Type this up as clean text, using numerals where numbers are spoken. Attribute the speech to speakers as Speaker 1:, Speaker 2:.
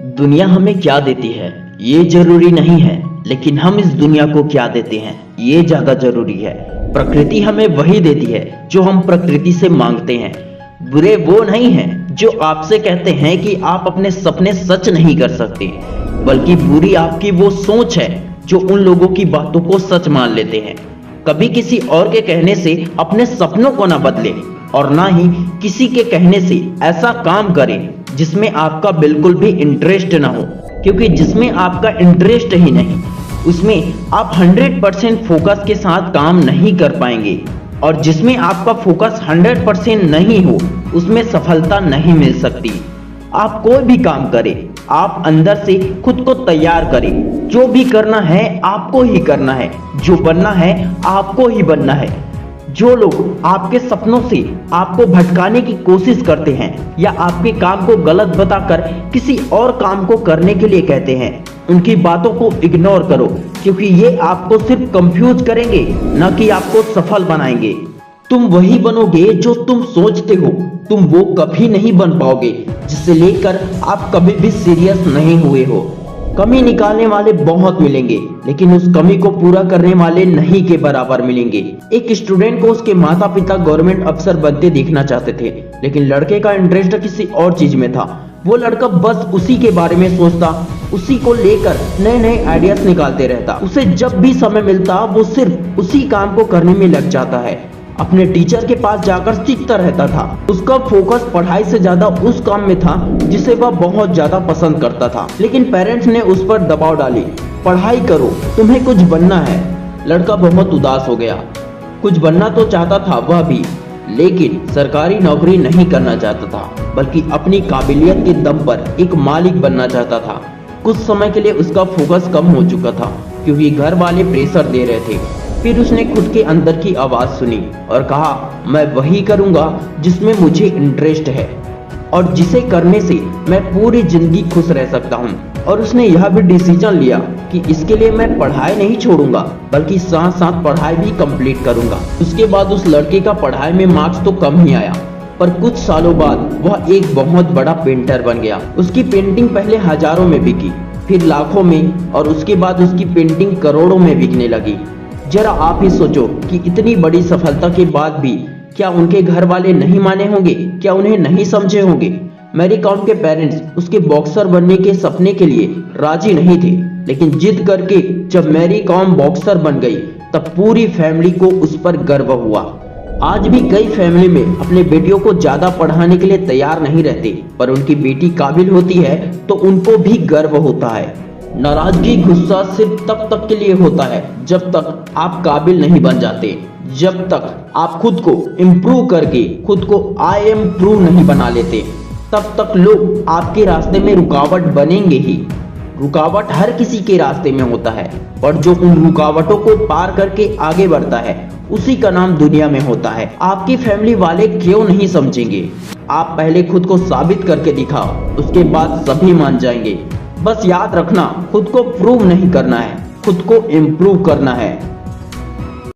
Speaker 1: दुनिया हमें क्या देती है ये जरूरी नहीं है, लेकिन हम इस दुनिया को क्या देते हैं ये ज्यादा जरूरी है। प्रकृति हमें वही देती है जो हम प्रकृति से मांगते हैं। बुरे वो नहीं हैं जो आपसे कहते हैं कि आप अपने सपने सच नहीं कर सकते, बल्कि बुरी आपकी वो सोच है जो उन लोगों की बातों को सच मान लेते हैं। कभी किसी और के कहने से अपने सपनों को ना बदले, और ना ही किसी के कहने से ऐसा काम करें जिसमें आपका बिल्कुल भी इंटरेस्ट ना हो, क्योंकि जिसमें आपका इंटरेस्ट ही नहीं उसमें आप 100% फोकस के साथ काम नहीं कर पाएंगे, और जिसमें आपका फोकस 100% नहीं हो उसमें सफलता नहीं मिल सकती। आप कोई भी काम करें, आप अंदर से खुद को तैयार करें। जो भी करना है आपको ही करना है, जो बनना है आपको ही बनना है। जो लोग आपके सपनों से आपको भटकाने की कोशिश करते हैं या आपके काम को गलत बताकर किसी और काम को करने के लिए कहते हैं, उनकी बातों को इग्नोर करो, क्योंकि ये आपको सिर्फ कंफ्यूज करेंगे, न कि आपको सफल बनाएंगे। तुम वही बनोगे जो तुम सोचते हो, तुम वो कभी नहीं बन पाओगे जिसे लेकर आप कभी भी सीरियस नहीं हुए हो। कमी निकालने वाले बहुत मिलेंगे, लेकिन उस कमी को पूरा करने वाले नहीं के बराबर मिलेंगे। एक स्टूडेंट को उसके माता पिता गवर्नमेंट अफसर बनते देखना चाहते थे, लेकिन लड़के का इंटरेस्ट किसी और चीज में था। वो लड़का बस उसी के बारे में सोचता, उसी को लेकर नए नए आइडियाज निकालते रहता। उसे जब भी समय मिलता वो सिर्फ उसी काम को करने में लग जाता है। अपने टीचर के पास जाकर सीखता रहता था। उसका फोकस पढ़ाई से ज्यादा उस काम में था जिसे वह बहुत ज्यादा पसंद करता था। लेकिन पेरेंट्स ने उस पर दबाव डाली, पढ़ाई करो, तुम्हें कुछ बनना है। लड़का बहुत उदास हो गया। कुछ बनना तो चाहता था वह भी, लेकिन सरकारी नौकरी नहीं करना चाहता था, बल्कि अपनी काबिलियत के दम पर एक मालिक बनना चाहता था। कुछ समय के लिए उसका फोकस कम हो चुका था, क्योंकि घर वाले प्रेशर दे रहे थे। फिर उसने खुद के अंदर की आवाज सुनी और कहा, मैं वही करूंगा जिसमें मुझे इंटरेस्ट है और जिसे करने से मैं पूरी जिंदगी खुश रह सकता हूँ। और उसने यह भी डिसीजन लिया कि इसके लिए मैं पढ़ाई नहीं छोड़ूंगा, बल्कि साथ साथ पढ़ाई भी कंप्लीट करूंगा। उसके बाद उस लड़के का पढ़ाई में मार्क्स तो कम ही आया, पर कुछ सालों बाद वह एक बहुत बड़ा पेंटर बन गया। उसकी पेंटिंग पहले हजारों में बिकी, फिर लाखों में, और उसके बाद उसकी पेंटिंग करोड़ों में बिकने लगी। जरा आप ही सोचो कि इतनी बड़ी सफलता के बाद भी क्या उनके घर वाले नहीं माने होंगे, क्या उन्हें नहीं समझे होंगे। मैरी कॉम के पेरेंट्स उसके बॉक्सर बनने के सपने के लिए राजी नहीं थे, लेकिन जिद करके जब मैरी कॉम बॉक्सर बन गई तब पूरी फैमिली को उस पर गर्व हुआ। आज भी कई फैमिली में अपने बेटियों को ज्यादा पढ़ाने के लिए तैयार नहीं रहते, पर उनकी बेटी काबिल होती है तो उनको भी गर्व होता है। नाराजगी, गुस्सा सिर्फ तब तक के लिए होता है जब तक आप काबिल नहीं बन जाते, जब तक आप खुद को इम्प्रूव करके खुद को आई एम प्रूव नहीं बना लेते, तब तक लोग आपके रास्ते में रुकावट बनेंगे ही। रुकावट हर किसी के रास्ते में होता है, और जो उन रुकावटों को पार करके आगे बढ़ता है उसी का नाम दुनिया में होता है। आपकी फैमिली वाले क्यों नहीं समझेंगे? आप पहले खुद को साबित करके दिखाओ, उसके बाद सभी मान जाएंगे। बस याद रखना, खुद को प्रूव नहीं करना है, खुद को इम्प्रूव करना है।